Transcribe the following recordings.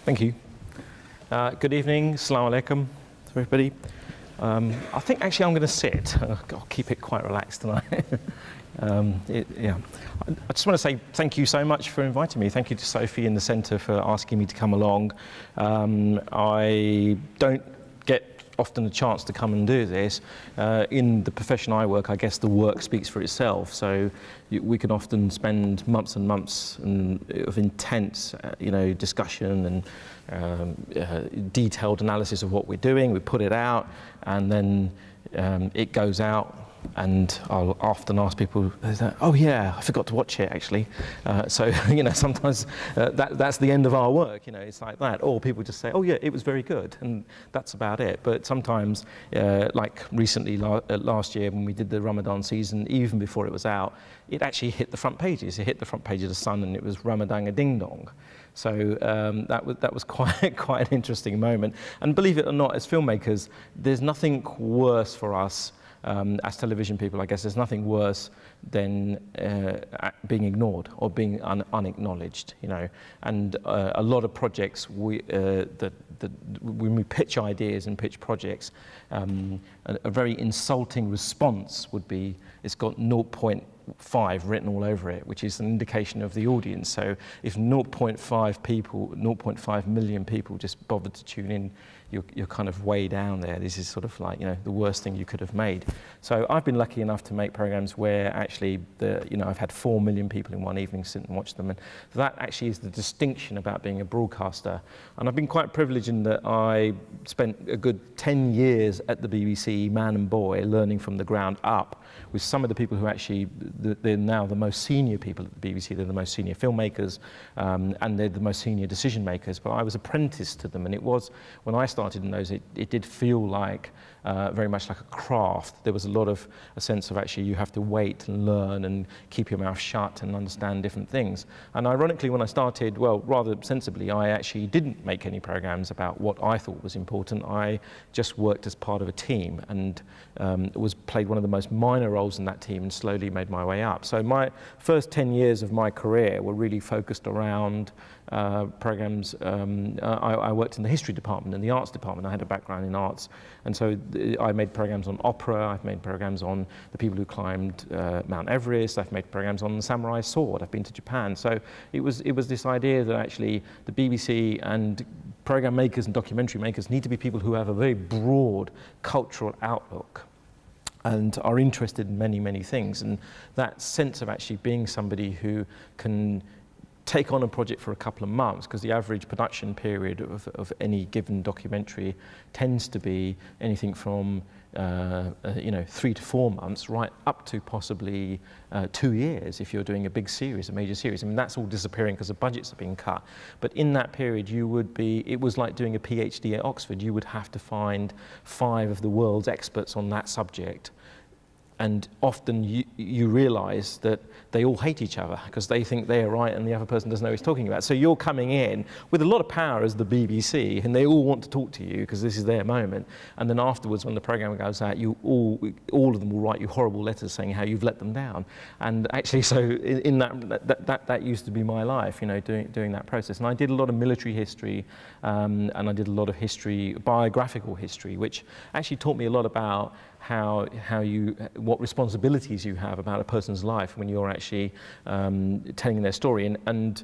Thank you. Good evening, Assalamu alaikum to everybody. I think actually I'm going to sit. I'll keep it quite relaxed tonight. I just want to say thank you so much for inviting me. Thank you to Sophie in the centre for asking me to come along. I don't get often a chance to come and do this. In the profession I work, I guess the work speaks for itself. So we can often spend months and months of intense, discussion and detailed analysis of what we're doing. We put it out, and then it goes out. And I'll often ask people, oh yeah, I forgot to watch it actually. Sometimes that's the end of our work, it's like that. Or people just say, oh yeah, it was very good, and that's about it. But sometimes, like recently last year when we did the Ramadan season, even before it was out, it actually hit the front pages. It hit the front page of the Sun, and it was Ramadan a ding dong. So that was quite an interesting moment. And believe it or not, as filmmakers, there's nothing worse for us. As television people, I guess there's nothing worse than being ignored or being unacknowledged, And a lot of projects, when we pitch ideas and pitch projects, a very insulting response would be, it's got 0.5 written all over it, which is an indication of the audience. So if 0.5 million people just bothered to tune in, you're kind of way down there. This is sort of like, the worst thing you could have made. So I've been lucky enough to make programs where actually I've had 4 million people in one evening sit and watch them. And that actually is the distinction about being a broadcaster. And I've been quite privileged in that I spent a good 10 years at the BBC, man and boy, learning from the ground up with some of the people who actually, they're now the most senior people at the BBC. They're the most senior filmmakers, and they're the most senior decision makers. But I was apprenticed to them, and it was, when I started in those, it did feel like very much like a craft. There was a sense of actually you have to wait and learn and keep your mouth shut and understand different things. And ironically, when I started, well, rather sensibly, I actually didn't make any programs about what I thought was important. I just worked as part of a team and played one of the most minor roles in that team and slowly made my way up. So my first 10 years of my career were really focused around programs. I worked in the history department and the arts department. I had a background in arts, and so I made programs on opera. I've made programs on the people who climbed Mount Everest. I've made programs on the samurai sword. I've been to Japan. So it was this idea that actually the BBC and program makers and documentary makers need to be people who have a very broad cultural outlook and are interested in many, many things. And that sense of actually being somebody who can take on a project for a couple of months, because the average production period of any given documentary tends to be anything from 3 to 4 months, right up to possibly 2 years if you're doing a big series, a major series. I mean, that's all disappearing because the budgets are being cut. But in that period, it was like doing a PhD at Oxford. You would have to find 5 of the world's experts on that subject. And often you realize that they all hate each other because they think they're right and the other person doesn't know what he's talking about. So you're coming in with a lot of power as the BBC, and they all want to talk to you because this is their moment. And then afterwards, when the program goes out, all of them will write you horrible letters saying how you've let them down. And actually, so in that used to be my life, doing that process. And I did a lot of military history, and I did a lot of history, biographical history, which actually taught me a lot about what responsibilities you have about a person's life when you're actually telling their story. And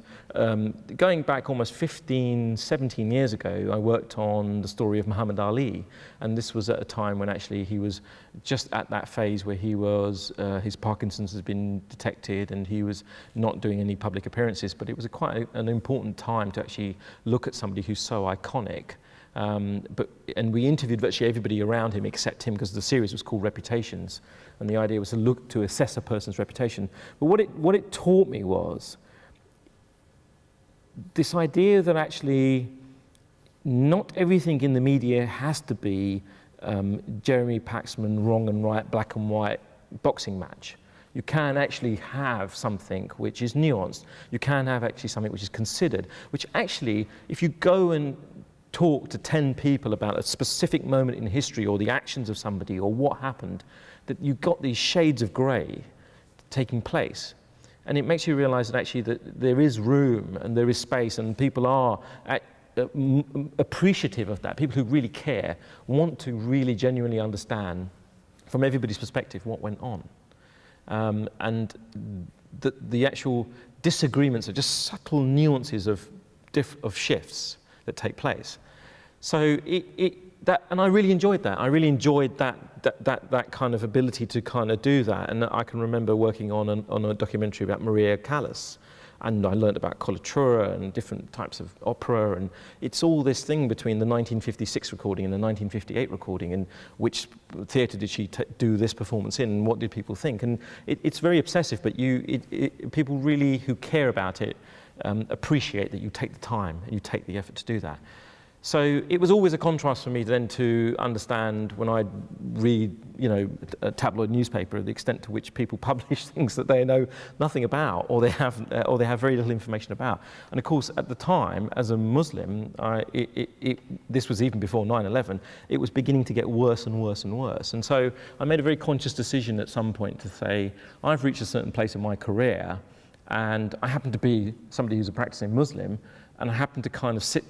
going back almost 15, 17 years ago, I worked on the story of Muhammad Ali. And this was at a time when actually he was just at that phase where he was, his Parkinson's has been detected and he was not doing any public appearances. But it was quite an important time to actually look at somebody who's so iconic. And we interviewed virtually everybody around him except him, because the series was called Reputations, and the idea was to assess a person's reputation. But what it taught me was this idea that actually not everything in the media has to be Jeremy Paxman, wrong and right, black and white boxing match. You can actually have something which is nuanced. You can have actually something which is considered, which actually, if you go and talk to 10 people about a specific moment in history or the actions of somebody or what happened, that you've got these shades of grey taking place. And it makes you realize that actually that there is room and there is space, and people are appreciative of that, people who really care, want to really genuinely understand from everybody's perspective what went on. And the actual disagreements are just subtle nuances of shifts that take place. So and I really enjoyed that. I really enjoyed that kind of ability to kind of do that. And I can remember working on a documentary about Maria Callas, and I learned about coloratura and different types of opera, and it's all this thing between the 1956 recording and the 1958 recording, and which theatre did she do this performance in, and what did people think? And it's very obsessive, but people really who care about it appreciate that you take the time and you take the effort to do that. So it was always a contrast for me then to understand when I read, a tabloid newspaper, the extent to which people publish things that they know nothing about, or they have very little information about. And of course, at the time, as a Muslim, this was even before 9/11. It was beginning to get worse and worse and worse. And so I made a very conscious decision at some point to say, I've reached a certain place in my career, and I happen to be somebody who's a practicing Muslim, and I happen to kind of sit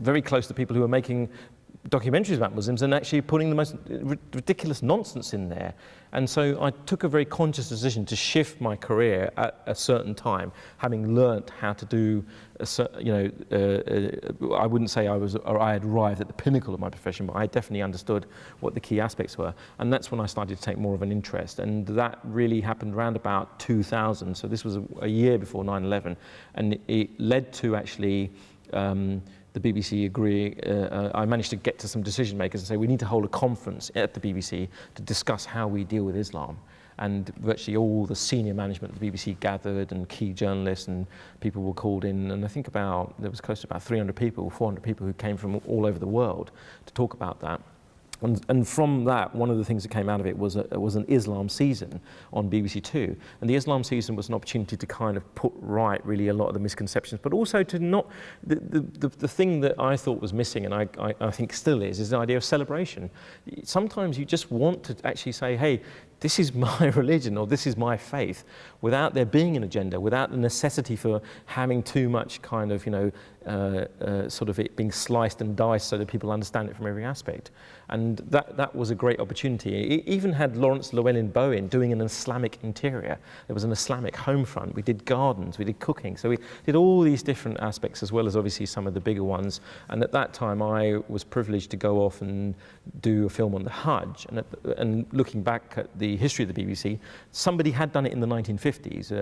very close to people who are making documentaries about Muslims and actually putting the most ridiculous nonsense in there. And so I took a very conscious decision to shift my career at a certain time, having learnt how to do, I wouldn't say I had arrived at the pinnacle of my profession, but I definitely understood what the key aspects were. And that's when I started to take more of an interest. And that really happened around about 2000. So this was a year before 9/11. And it led to actually the BBC agree. I managed to get to some decision makers and say we need to hold a conference at the BBC to discuss how we deal with Islam. And virtually all the senior management of the BBC gathered, and key journalists and people were called in. And I think there was close to about 300 people, 400 people who came from all over the world to talk about that. And from that, one of the things that came out of it was an Islam season on BBC Two. And the Islam season was an opportunity to kind of put right really a lot of the misconceptions, but also to not, the thing that I thought was missing, and I think still is the idea of celebration. Sometimes you just want to actually say, hey, this is my religion, or this is my faith, without there being an agenda, without the necessity for having too much kind of, sort of it being sliced and diced so that people understand it from every aspect. And that was a great opportunity. It even had Lawrence Llewellyn-Bowen doing an Islamic interior. There was an Islamic home front. We did gardens, we did cooking. So we did all these different aspects, as well as obviously some of the bigger ones. And at that time, I was privileged to go off and do a film on the Hajj. And looking back at the history of the BBC, somebody had done it in the 1950s.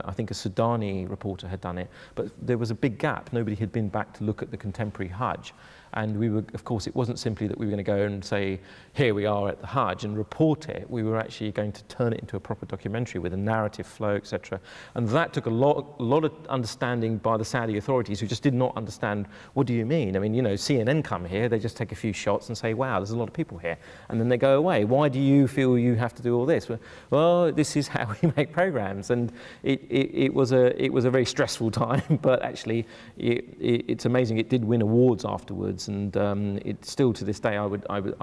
I think a Sudani reporter had done it, but there was a big gap. Nobody had been back to look at the contemporary Hajj. And we were, of course, it wasn't simply that we were going to go and say, here we are at the Hajj and report it. We were actually going to turn it into a proper documentary with a narrative flow, etc. And that took a lot of understanding by the Saudi authorities, who just did not understand, what do you mean? I mean, CNN come here, they just take a few shots and say, wow, there's a lot of people here. And then they go away. Why do you feel you have to do all this? Well, this is how we make programs. And it was a very stressful time, but actually it's amazing. It did win awards afterwards. And it still, to this day, I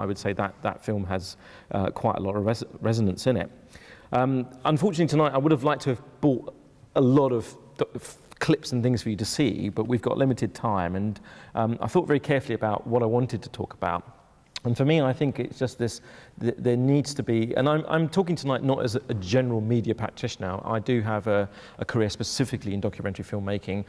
would say that film has quite a lot of resonance in it. Unfortunately, tonight I would have liked to have brought a lot of clips and things for you to see, but we've got limited time, and I thought very carefully about what I wanted to talk about. And for me, I think it's just this, there needs to be, and I'm talking tonight not as a general media practitioner. I do have a career specifically in documentary filmmaking.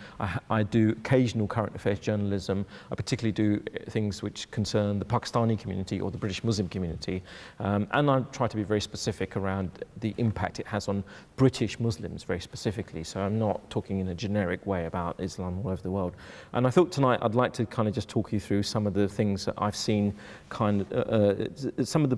I do occasional current affairs journalism. I particularly do things which concern the Pakistani community or the British Muslim community. And I try to be very specific around the impact it has on British Muslims very specifically. So I'm not talking in a generic way about Islam all over the world. And I thought tonight I'd like to kind of just talk you through some of the things that I've seen, some of the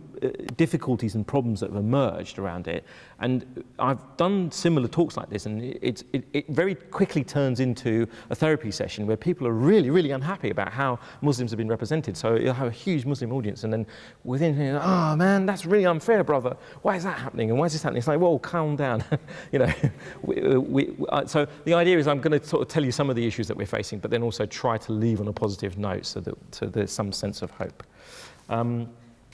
difficulties and problems that have emerged around it. And I've done similar talks like this, and it very quickly turns into a therapy session where people are really, really unhappy about how Muslims have been represented. So you'll have a huge Muslim audience, and then within, oh man, that's really unfair, brother. Why is that happening? And why is this happening? It's like, whoa, calm down. So the idea is I'm going to sort of tell you some of the issues that we're facing, but then also try to leave on a positive note so there's some sense of hope.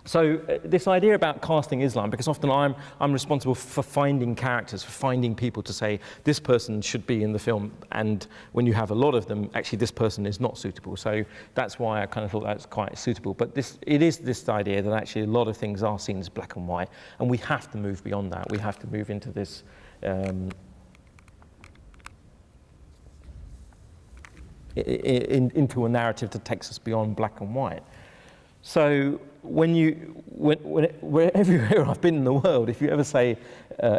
So this idea about casting Islam, because often I'm responsible for finding characters, for finding people to say this person should be in the film, and when you have a lot of them, actually this person is not suitable. So that's why I kind of thought that's quite suitable. But it is this idea that actually a lot of things are seen as black and white, and we have to move beyond that. We have to move into this into a narrative that takes us beyond black and white. So everywhere I've been in the world, if you ever say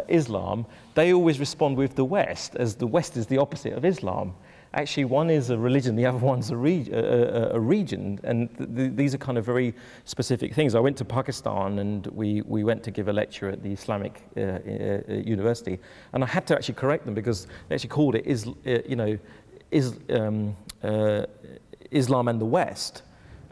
Islam, they always respond with the West, as the West is the opposite of Islam. Actually, one is a religion, the other one's a region, and these are kind of very specific things. I went to Pakistan, and we went to give a lecture at the Islamic University, and I had to actually correct them because they actually called it Islam and the West.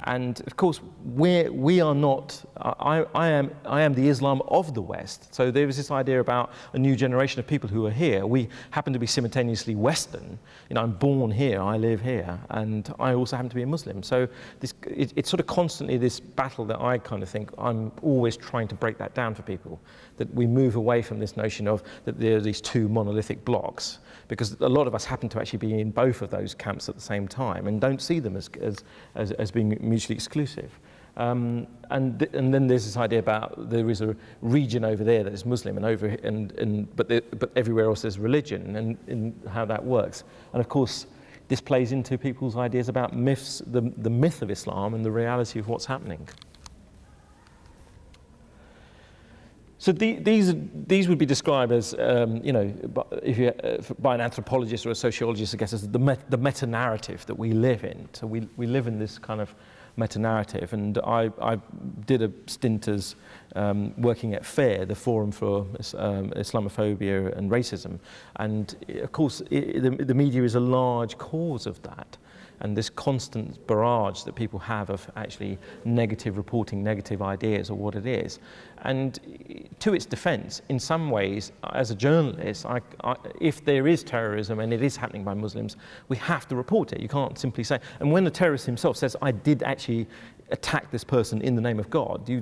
And of course, we are not. I am the Islam of the West. So there is this idea about a new generation of people who are here. We happen to be simultaneously Western. I'm born here, I live here, and I also happen to be a Muslim. So it's sort of constantly this battle that I kind of think I'm always trying to break that down for people. That we move away from this notion of that there are these two monolithic blocks, because a lot of us happen to actually be in both of those camps at the same time and don't see them as being mutually exclusive. And then there's this idea about there is a region over there that is Muslim but everywhere else is religion, and how that works. And of course, this plays into people's ideas about myths, the myth of Islam and the reality of what's happening. So these would be described as, if you, by an anthropologist or a sociologist, I guess, as the meta-narrative that we live in. So we live in this kind of meta-narrative. And I did a stint as working at FAIR, the Forum for Islamophobia and Racism. And of course, the media is a large cause of that. And this constant barrage that people have of actually negative reporting, negative ideas or what it is. And to its defense, in some ways, as a journalist, if there is terrorism and it is happening by Muslims, we have to report it. You can't simply say, and when the terrorist himself says, I did actually attack this person in the name of God, you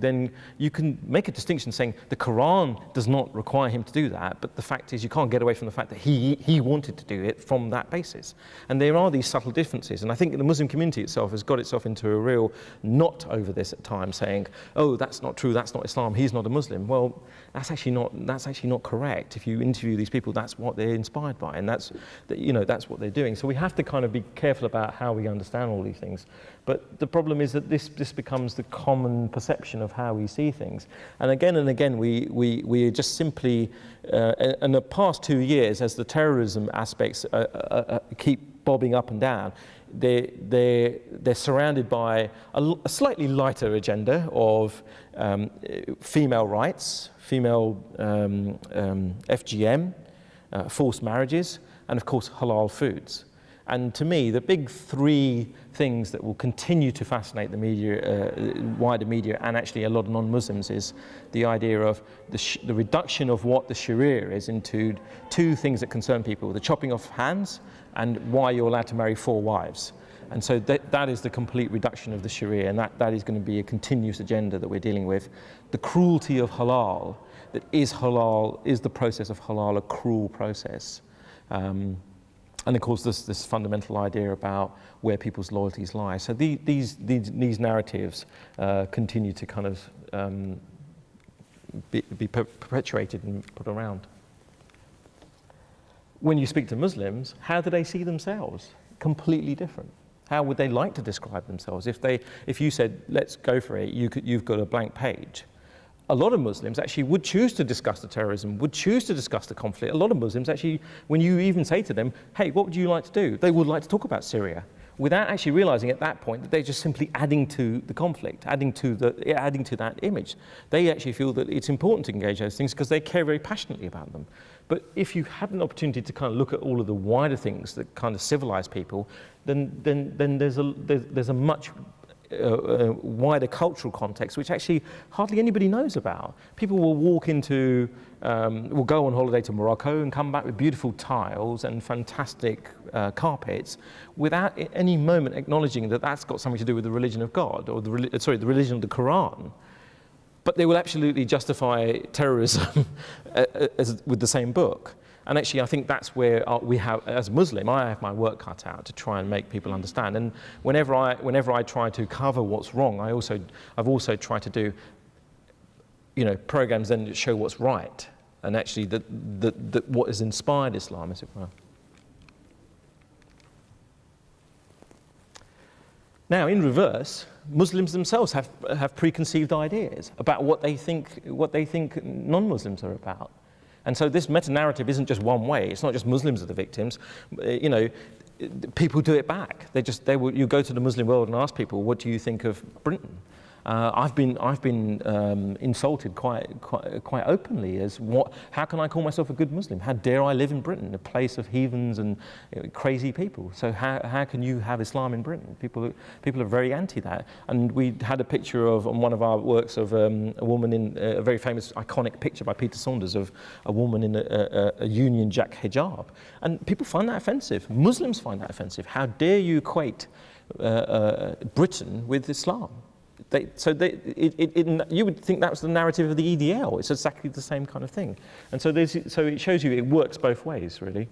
can make a distinction saying the Quran does not require him to do that, but the fact is you can't get away from the fact that he wanted to do it from that basis. And there are these subtle differences, and I think the Muslim community itself has got itself into a real knot over this at times, saying, oh, that's not true, that's not Islam, he's not a Muslim. Well, that's actually not correct. If you interview these people, that's what they're inspired by, and that's what they're doing. So we have to kind of be careful about how we understand all these things. But the problem is that this becomes the common perception of how we see things. And again, we are just simply, in the past 2 years, as the terrorism aspects keep bobbing up and down, they're surrounded by a slightly lighter agenda of female rights, female FGM, forced marriages, and of course halal foods. And to me, the big three things that will continue to fascinate the media, wider media, and actually a lot of non-Muslims, is the idea of the reduction of what the Sharia is into two things that concern people: the chopping off hands and why you're allowed to marry 4 wives. And so that is the complete reduction of the Sharia, and that is going to be a continuous agenda that we're dealing with. The cruelty of halal, that is the process of halal a cruel process? And of course, this fundamental idea about where people's loyalties lie. So these narratives continue to kind of be perpetuated and put around. When you speak to Muslims, how do they see themselves? Completely different. How would they like to describe themselves? If you said, let's go for it, you've got a blank page. A lot of Muslims actually would choose to discuss the terrorism, would choose to discuss the conflict. A lot of Muslims actually, when you even say to them, hey, what would you like to do? They would like to talk about Syria, without actually realizing at that point that they're just simply adding to the conflict, adding to that image. They actually feel that it's important to engage those things because they care very passionately about them. But if you have an opportunity to kind of look at all of the wider things that kind of civilize people, then there's a much wider cultural context, which actually hardly anybody knows about. People will will go on holiday to Morocco and come back with beautiful tiles and fantastic carpets, without at any moment acknowledging that that's got something to do with the religion of God, or the religion of the Quran. but they will absolutely justify terrorism with the same book. And actually, I think that's where we have, as a Muslim, I have my work cut out to try and make people understand. And whenever I try to cover what's wrong, I've also tried to do, programs then that show what's right, and actually that what has inspired Islam, as it were. Now, in reverse, Muslims themselves have preconceived ideas about what they think non-Muslims are about. And so this meta-narrative isn't just one way. It's not just Muslims are the victims. People do it back. You go to the Muslim world and ask people, what do you think of Britain? I've been insulted quite openly as how can I call myself a good Muslim? How dare I live in Britain, a place of heathens and crazy people? So how can you have Islam in Britain? People are very anti that. And we had a picture on one of our works of a woman in a very famous iconic picture by Peter Saunders of a woman in a Union Jack hijab, and people find that offensive. Muslims find that offensive. How dare you equate Britain with Islam? You would think that was the narrative of the EDL. It's exactly the same kind of thing. And so it shows you it works both ways, really.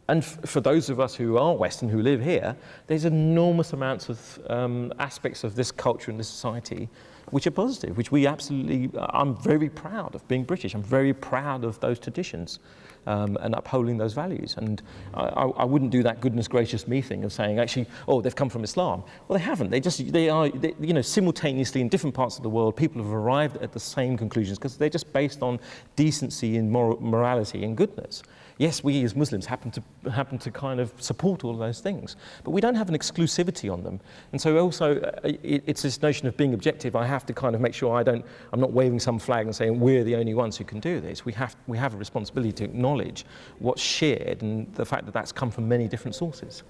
And for those of us who are Western, who live here, there's enormous amounts of aspects of this culture and this society which are positive, which I'm very proud of being British. I'm very proud of those traditions and upholding those values. And I wouldn't do that goodness gracious me thing of saying, actually, they've come from Islam. Well, they haven't. They are simultaneously in different parts of the world, people have arrived at the same conclusions because they're just based on decency and morality and goodness. Yes, we as Muslims happen to kind of support all of those things, but we don't have an exclusivity on them. And so also, it's this notion of being objective. I have to kind of make sure I'm not waving some flag and saying we're the only ones who can do this. We have a responsibility to acknowledge what's shared and the fact that that's come from many different sources.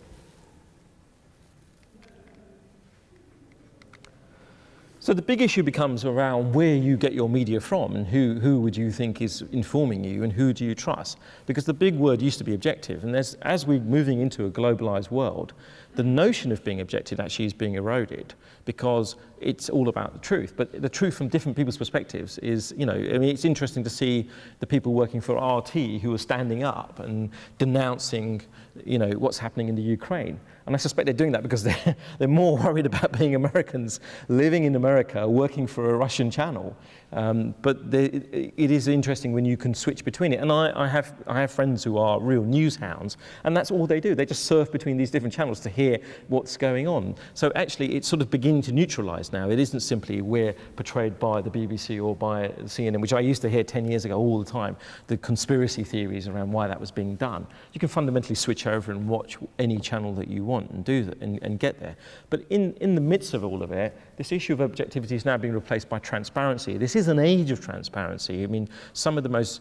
So the big issue becomes around where you get your media from and who would you think is informing you and who do you trust? Because the big word used to be objective, and as we're moving into a globalized world, the notion of being objective actually is being eroded because it's all about the truth. But the truth from different people's perspectives is, it's interesting to see the people working for RT who are standing up and denouncing, what's happening in the Ukraine. And I suspect they're doing that because they're more worried about being Americans living in America, working for a Russian channel. But it is interesting when you can switch between it. And I have friends who are real news hounds, and that's all they do. They just surf between these different channels to hear what's going on. So actually, it's sort of beginning to neutralize now. It isn't simply we're portrayed by the BBC or by CNN, which I used to hear 10 years ago all the time, the conspiracy theories around why that was being done. You can fundamentally switch over and watch any channel that you want and do that and get there. But in the midst of all of it, this issue of objectivity is now being replaced by transparency. This is an age of transparency. I mean, some of the most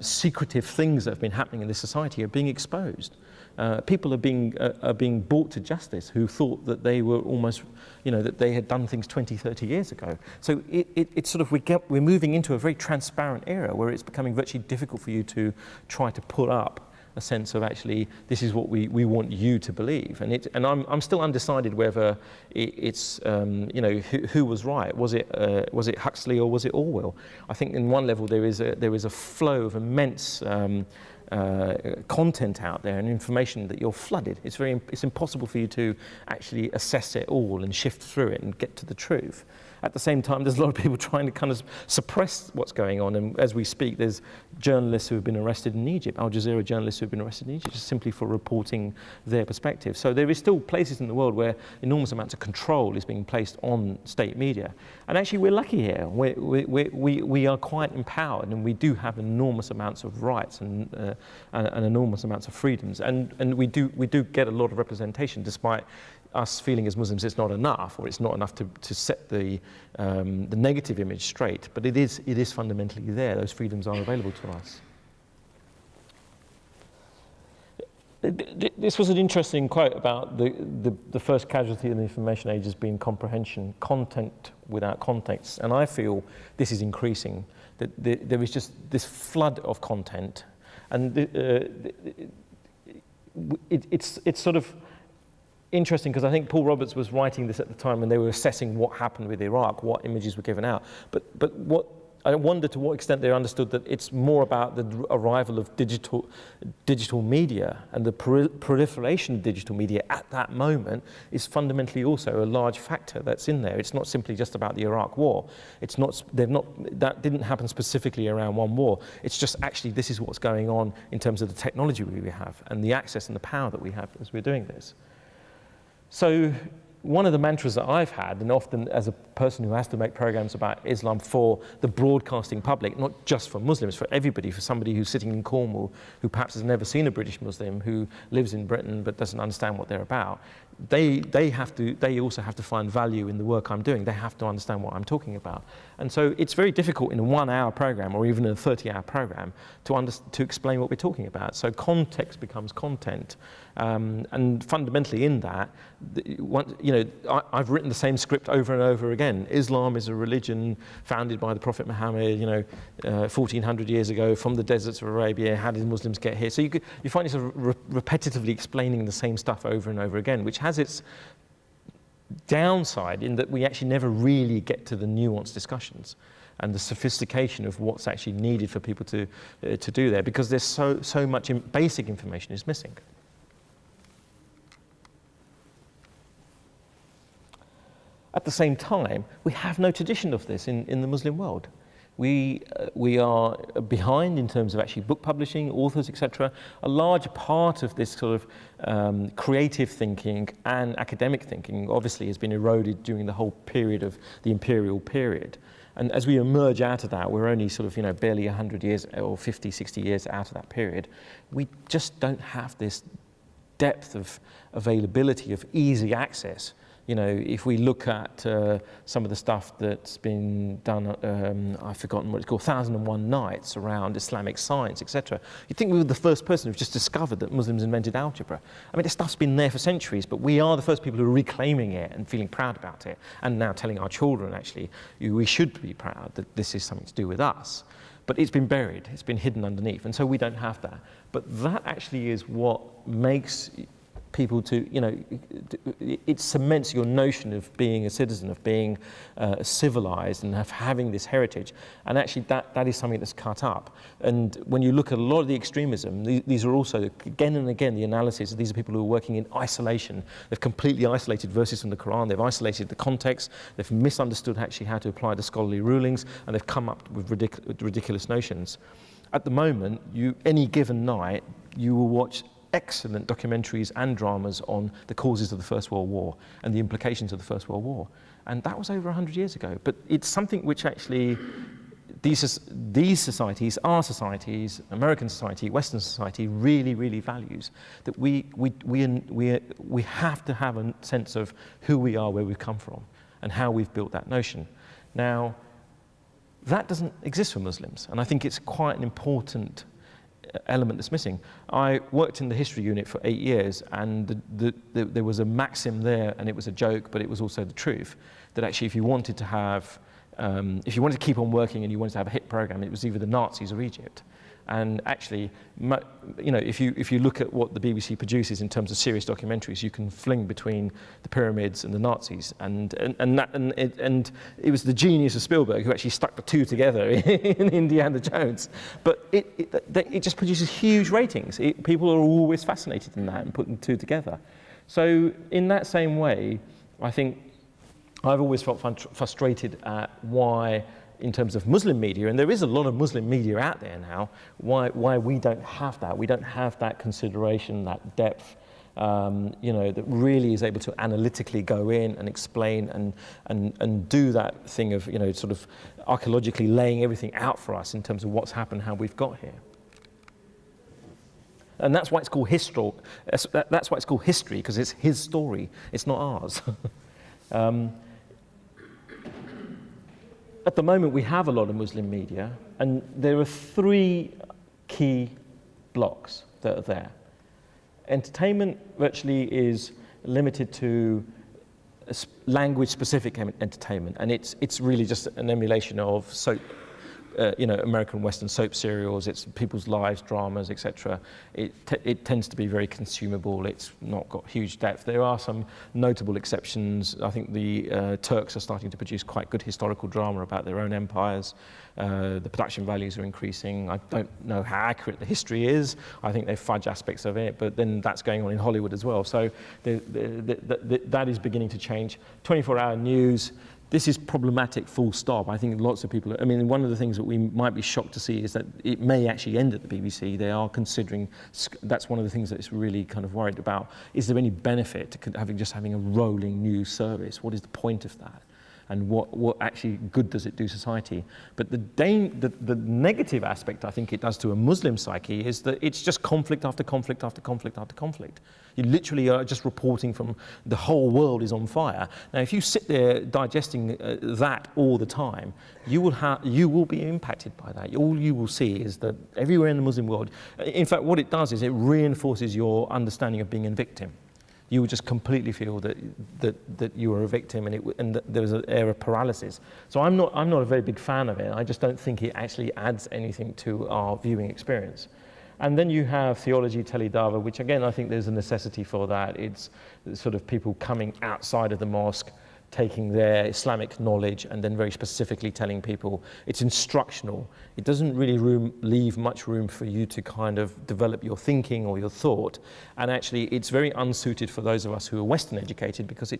secretive things that have been happening in this society are being exposed. People are being brought to justice who thought that they were almost, that they had done things 20, 30 years ago. So it's sort of, we're moving into a very transparent era where it's becoming virtually difficult for you to try to put up a sense of actually this is what we want you to believe, and I'm still undecided whether it's who was right. Was it Huxley or was it Orwell? I think in one level there is a flow of immense content out there and information that you're flooded. It's impossible for you to actually assess it all and shift through it and get to the truth. At the same time, there's a lot of people trying to kind of suppress what's going on. And as we speak, there's journalists who have been arrested in Egypt, Al Jazeera journalists who have been arrested in Egypt, just simply for reporting their perspective. So there is still places in the world where enormous amounts of control is being placed on state media. And actually, we're lucky here. We are quite empowered, and we do have enormous amounts of rights and enormous amounts of freedoms. And we do get a lot of representation, despite us feeling as Muslims it's not enough, or it's not enough to set the negative image straight. But it is fundamentally there. Those freedoms are available to us. This was an interesting quote about the first casualty of the information age has been comprehension, content without context. And I feel this is increasing, that there is just this flood of content. And it's sort of, interesting because I think Paul Roberts was writing this at the time when they were assessing what happened with Iraq, what images were given out. But what I wonder to what extent they understood that it's more about the arrival of digital media, and the proliferation of digital media at that moment is fundamentally also a large factor that's in there. It's not simply just about the Iraq war. It's not, that didn't happen specifically around one war. It's just actually this is what's going on in terms of the technology we have and the access and the power that we have as we're doing this. So one of the mantras that I've had, and often as a person who has to make programs about Islam for the broadcasting public, not just for Muslims, for everybody, for somebody who's sitting in Cornwall, who perhaps has never seen a British Muslim, who lives in Britain but doesn't understand what they're about, they also have to find value in the work I'm doing. They have to understand what I'm talking about. And so it's very difficult in a 1-hour program or even in a 30-hour program to explain what we're talking about. So context becomes content. And fundamentally in that, I've written the same script over and over again. Islam is a religion founded by the Prophet Muhammad, 1400 years ago from the deserts of Arabia. How did Muslims get here? So you find yourself repetitively explaining the same stuff over and over again, which has its downside in that we actually never really get to the nuanced discussions and the sophistication of what's actually needed for people to do there, because there's so much basic information is missing. At the same time, we have no tradition of this in the Muslim world. We are behind in terms of actually book publishing, authors, etc. A large part of this sort of creative thinking and academic thinking obviously has been eroded during the whole period of the imperial period. And as we emerge out of that, we're only sort of, barely 100 years or 50, 60 years out of that period. We just don't have this depth of availability of easy access. If we look at some of the stuff that's been done, I've forgotten what it's called, 1001 Nights around Islamic science, etc. You'd think we were the first person who've just discovered that Muslims invented algebra. I mean, this stuff's been there for centuries, but we are the first people who are reclaiming it and feeling proud about it, and now telling our children, actually, we should be proud that this is something to do with us. But it's been buried, it's been hidden underneath, and so we don't have that. But that actually is what makes people it cements your notion of being a citizen, of being civilized and of having this heritage. And actually that is something that's cut up. And when you look at a lot of the extremism, these are also, again and again, the analysis, these are people who are working in isolation. They've completely isolated verses from the Quran, they've isolated the context, they've misunderstood actually how to apply the scholarly rulings, and they've come up with ridiculous notions. At the moment, any given night, you will watch excellent documentaries and dramas on the causes of the First World War and the implications of the First World War. And that was over 100 years ago. But it's something which actually these societies, our societies, American society, Western society, really, really values. That we have to have a sense of who we are, where we've come from, and how we've built that notion. Now, that doesn't exist for Muslims, and I think it's quite an important element that's missing. I worked in the history unit for 8 years, and there was a maxim there, and it was a joke, but it was also the truth, that actually if you wanted to keep on working and you wanted to have a hit program, it was either the Nazis or Egypt. And actually, if you look at what the BBC produces in terms of serious documentaries, you can fling between the pyramids and the Nazis, and it was the genius of Spielberg who actually stuck the two together in Indiana Jones. But it just produces huge ratings. People are always fascinated in that and putting the two together. So in that same way, I think I've always felt frustrated at why, in terms of Muslim media, and there is a lot of Muslim media out there now, why we don't have that. We don't have that consideration, that depth, that really is able to analytically go in and explain and do that thing of, sort of archaeologically laying everything out for us in terms of what's happened, how we've got here. And that's why it's called history. That's why it's called history, because it's his story. It's not ours. At the moment, we have a lot of Muslim media, and there are 3 key blocks that are there. Entertainment virtually is limited to language-specific entertainment, and it's really just an emulation of American Western soap serials, it's people's lives, dramas, etc. It tends to be very consumable. It's not got huge depth. There are some notable exceptions. I think the Turks are starting to produce quite good historical drama about their own empires. The production values are increasing. I don't know how accurate the history is. I think they fudge aspects of it, but then that's going on in Hollywood as well. So that is beginning to change. 24-hour news. This is problematic, full stop. I think lots of people, I mean, one of the things that we might be shocked to see is that it may actually end at the BBC. They are considering, that's one of the things that's really kind of worried about. Is there any benefit to having a rolling news service? What is the point of that? And what actually good does it do society? But the negative aspect I think it does to a Muslim psyche is that it's just conflict after conflict after conflict after conflict. You literally are just reporting from the whole world is on fire. Now, if you sit there digesting that all the time, you will be impacted by that. All you will see is that everywhere in the Muslim world, in fact, what it does is it reinforces your understanding of being a victim. You would just completely feel that you were a victim, and that there was an air of paralysis. So I'm not a very big fan of it. I just don't think it actually adds anything to our viewing experience. And then you have theology, teledava, which again I think there's a necessity for that. It's sort of people coming outside of the mosque, taking their Islamic knowledge and then very specifically telling people. It's instructional. It doesn't really leave much room for you to kind of develop your thinking or your thought. And actually it's very unsuited for those of us who are Western educated, because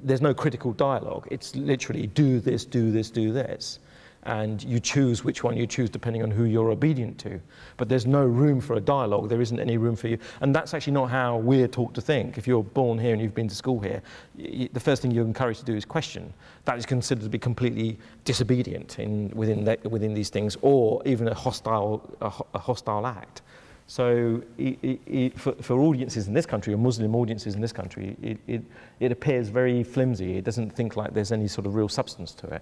there's no critical dialogue. It's literally do this, do this, do this. And you choose which one you choose depending on who you're obedient to. But there's no room for a dialogue. There isn't any room for you. And that's actually not how we're taught to think. If you're born here and you've been to school here, the first thing you're encouraged to do is question. That is considered to be completely disobedient within these things, or even a hostile act. So for audiences in this country, or Muslim audiences in this country, it appears very flimsy. It doesn't think like there's any sort of real substance to it.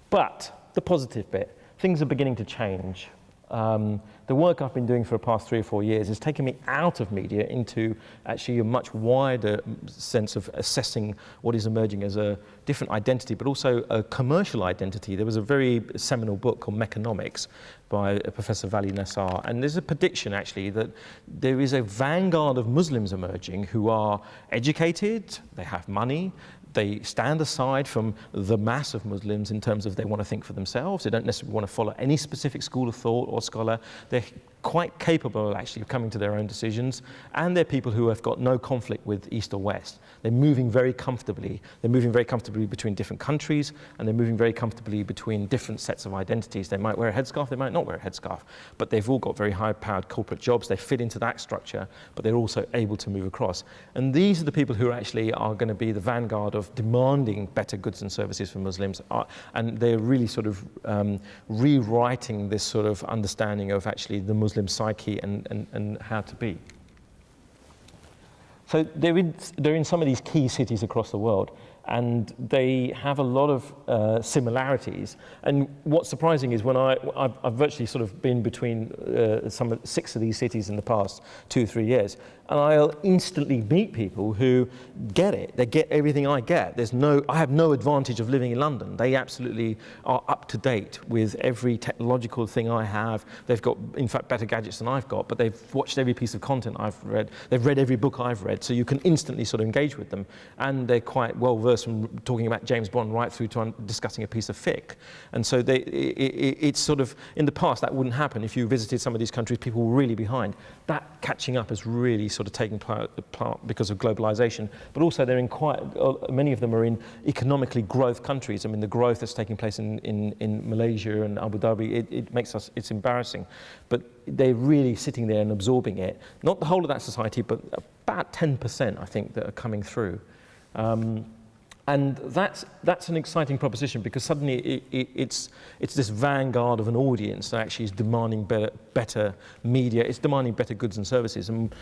But the positive bit, things are beginning to change. The work I've been doing for the past 3 or 4 years has taken me out of media into actually a much wider sense of assessing what is emerging as a different identity, but also a commercial identity. There was a very seminal book called Meccanomics by Professor Vali Nassar, and there's a prediction actually that there is a vanguard of Muslims emerging who are educated, they have money, they stand aside from the mass of Muslims in terms of they want to think for themselves. They don't necessarily want to follow any specific school of thought or scholar. They're quite capable actually of coming to their own decisions, and they're people who have got no conflict with East or West. They're moving very comfortably. They're moving very comfortably between different countries, and they're moving very comfortably between different sets of identities. They might wear a headscarf, they might not wear a headscarf, but they've all got very high-powered corporate jobs. They fit into that structure, but they're also able to move across. And these are the people who actually are going to be the vanguard of demanding better goods and services for Muslims, and they're really sort of rewriting this sort of understanding of actually the Muslim psyche and how to be. So they're in some of these key cities across the world, and they have a lot of similarities. And what's surprising is when I've virtually sort of been between 6 of these cities in the past 2 or 3 years, and I'll instantly meet people who get it. They get everything I get. I have no advantage of living in London. They absolutely are up to date with every technological thing I have. They've got, in fact, better gadgets than I've got, but they've watched every piece of content I've read. They've read every book I've read, so you can instantly sort of engage with them. And they're quite well versed from talking about James Bond right through to discussing a piece of fiqh. And so it's sort of, in the past, that wouldn't happen. If you visited some of these countries, people were really behind. That catching up has really sort of taken part because of globalization, but also they're in many of them are in economically growth countries. I mean, the growth that's taking place in Malaysia and Abu Dhabi, it's embarrassing. But they're really sitting there and absorbing it. Not the whole of that society, but about 10%, I think, that are coming through. And that's an exciting proposition, because suddenly it's this vanguard of an audience that actually is demanding better media. It's demanding better goods and services. And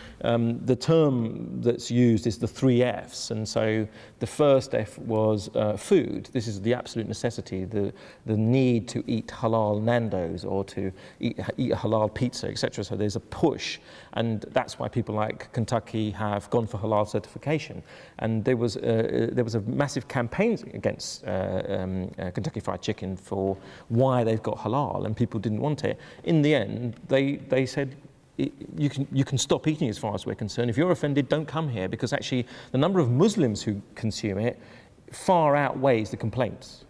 the term that's used is the 3 Fs. And so the first F was food. This is the absolute necessity, the need to eat halal Nando's or to eat a halal pizza, etc. So there's a push, and that's why people like Kentucky have gone for halal certification. And there was a massive massive campaigns against Kentucky Fried Chicken for why they've got halal, and people didn't want it. In the end, they said, you can stop eating as far as we're concerned. If you're offended, don't come here, because actually the number of Muslims who consume it far outweighs the complaints.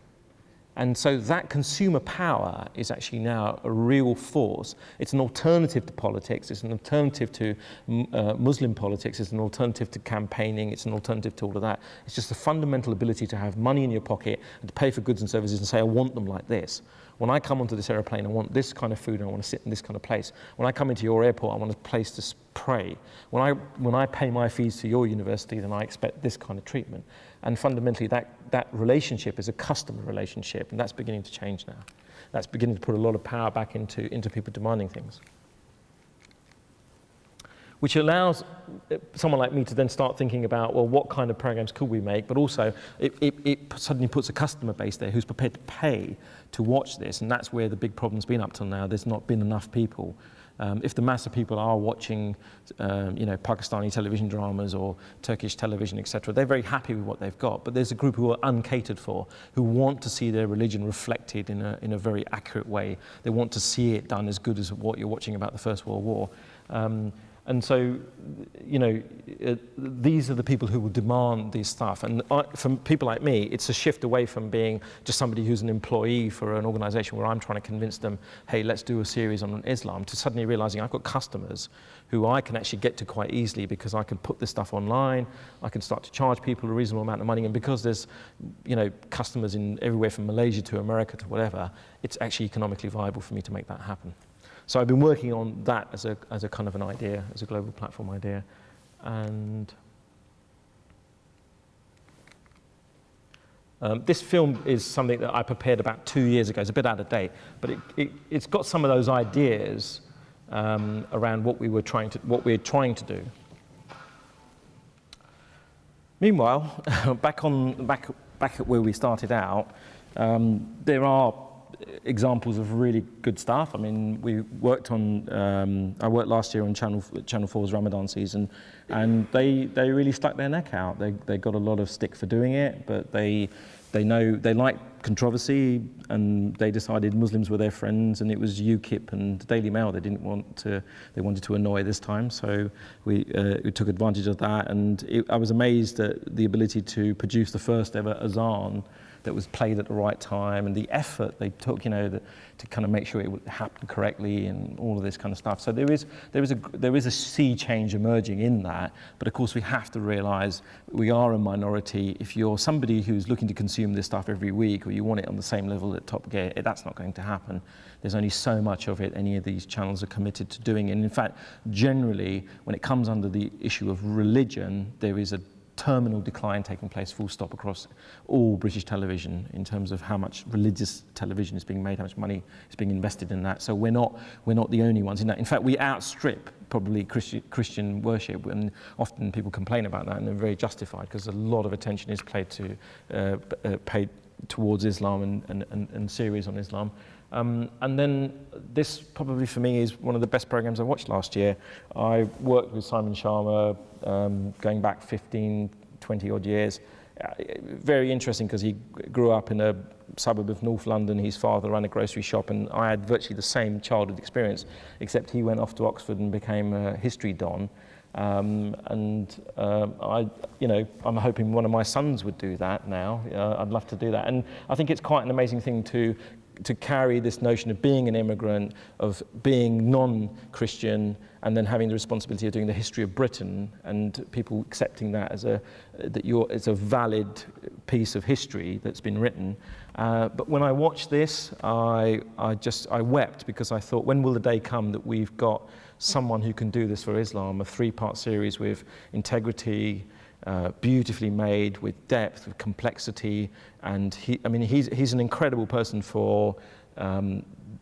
And so that consumer power is actually now a real force. It's an alternative to politics. It's an alternative to Muslim politics. It's an alternative to campaigning. It's an alternative to all of that. It's just the fundamental ability to have money in your pocket and to pay for goods and services and say, I want them like this. When I come onto this aeroplane, I want this kind of food and I want to sit in this kind of place. When I come into your airport, I want a place to pray. When I pay my fees to your university, then I expect this kind of treatment. And fundamentally, that relationship is a customer relationship, and that's beginning to change now. That's beginning to put a lot of power back into people demanding things, which allows someone like me to then start thinking about, well, what kind of programs could we make? But also, it suddenly puts a customer base there who's prepared to pay to watch this, and that's where the big problem's been up till now. There's not been enough people. If the mass of people are watching, Pakistani television dramas or Turkish television, etc., they're very happy with what they've got. But there's a group who are uncatered for, who want to see their religion reflected in a very accurate way. They want to see it done as good as what you're watching about the First World War. And so, these are the people who will demand this stuff. And from people like me, it's a shift away from being just somebody who's an employee for an organization where I'm trying to convince them, hey, let's do a series on Islam, to suddenly realizing I've got customers who I can actually get to quite easily, because I can put this stuff online, I can start to charge people a reasonable amount of money, and because there's, customers in everywhere from Malaysia to America to whatever, it's actually economically viable for me to make that happen. So I've been working on that as a kind of an idea, as a global platform idea. And this film is something that I prepared about 2 years ago. It's a bit out of date, but it's got some of those ideas around what we're trying to do. Meanwhile, back at where we started out, there are examples of really good stuff. I mean, we worked on, I worked last year on Channel 4's Ramadan season, and they really stuck their neck out. They got a lot of stick for doing it, but they like controversy, and they decided Muslims were their friends, and it was UKIP and the Daily Mail they wanted to annoy this time. So we took advantage of that, and I was amazed at the ability to produce the first ever azan that was played at the right time, and the effort they took, to kind of make sure it would happen correctly, and all of this kind of stuff. So there is a sea change emerging in that, but of course we have to realise we are a minority. If you're somebody who's looking to consume this stuff every week, or you want it on the same level that Top Gear, that's not going to happen. There's only so much of it any of these channels are committed to doing. And in fact, generally, when it comes under the issue of religion, there is a terminal decline taking place, full stop, across all British television in terms of how much religious television is being made, how much money is being invested in that. So we're not the only ones in that. In fact, we outstrip probably Christian worship, and often people complain about that, and they're very justified, because a lot of attention is paid towards Islam and series on Islam. And then this probably for me is one of the best programs I watched last year. I worked with Simon Sharma going back 15, 20 odd years. Very interesting, because he grew up in a suburb of North London. His father ran a grocery shop, and I had virtually the same childhood experience, except he went off to Oxford and became a history don. I'm hoping one of my sons would do that now. I'd love to do that. And I think it's quite an amazing thing to carry this notion of being an immigrant, of being non-Christian, and then having the responsibility of doing the history of Britain, and people accepting that it's a valid piece of history that's been written. But when I watched this, I wept, because I thought, when will the day come that we've got someone who can do this for Islam, a 3-part series with integrity, beautifully made, with depth, with complexity, and he's an incredible person for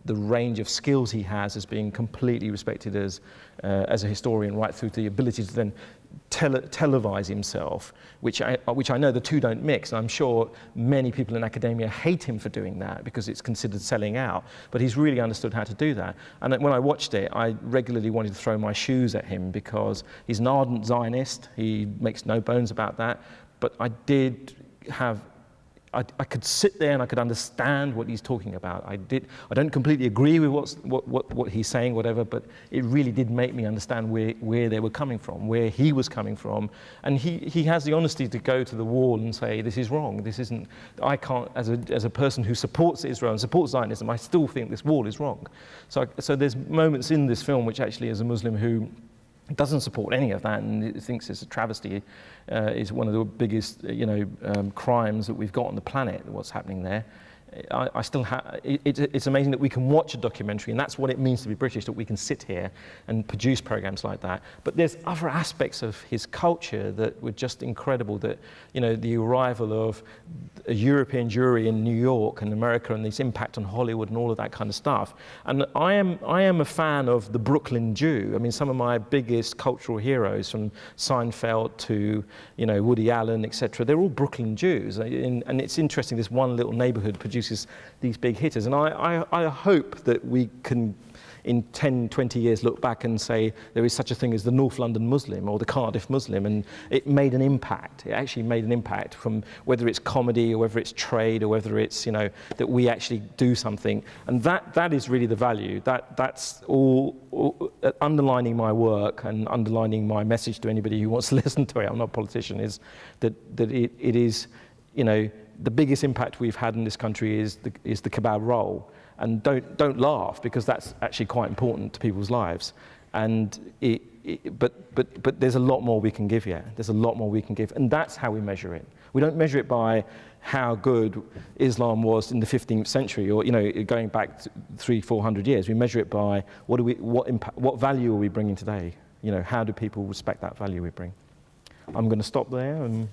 the range of skills he has as being completely respected as a historian, right through to the ability to then televise himself, which I know the two don't mix, and I'm sure many people in academia hate him for doing that because it's considered selling out, but he's really understood how to do that. And when I watched it, I regularly wanted to throw my shoes at him, because he's an ardent Zionist, he makes no bones about that, but I did I could sit there and I could understand what he's talking about. I don't completely agree with what he's saying, whatever, but it really did make me understand where they were coming from, where he was coming from. And he has the honesty to go to the wall and say, this is wrong, this isn't, I can't, as a person who supports Israel and supports Zionism, I still think this wall is wrong. So there's moments in this film which actually, as a Muslim who doesn't support any of that and thinks it's a travesty, is one of the biggest, crimes that we've got on the planet, what's happening there. I still have, it's amazing that we can watch a documentary, and that's what it means to be British, that we can sit here and produce programs like that. But there's other aspects of his culture that were just incredible, that, the arrival of a European jury in New York and America and this impact on Hollywood and all of that kind of stuff. And I am a fan of the Brooklyn Jew. I mean, some of my biggest cultural heroes, from Seinfeld to, Woody Allen, etc., they're all Brooklyn Jews. And it's interesting, this one little neighborhood produces these big hitters. And I hope that we can, in 10, 20 years, look back and say there is such a thing as the North London Muslim or the Cardiff Muslim, and it made an impact. It actually made an impact, from whether it's comedy or whether it's trade or whether it's, that we actually do something. And that is really the value. That's all underlining my work and underlining my message to anybody who wants to listen to it. I'm not a politician, is that it is, the biggest impact we've had in this country is the kebab roll. And don't laugh, because that's actually quite important to people's lives. And but there's a lot more we can give yet. There's a lot more we can give, and that's how we measure it. We don't measure it by how good Islam was in the 15th century, or going back 300-400 years. We measure it by what value are we bringing today? How do people respect that value we bring? I'm going to stop there and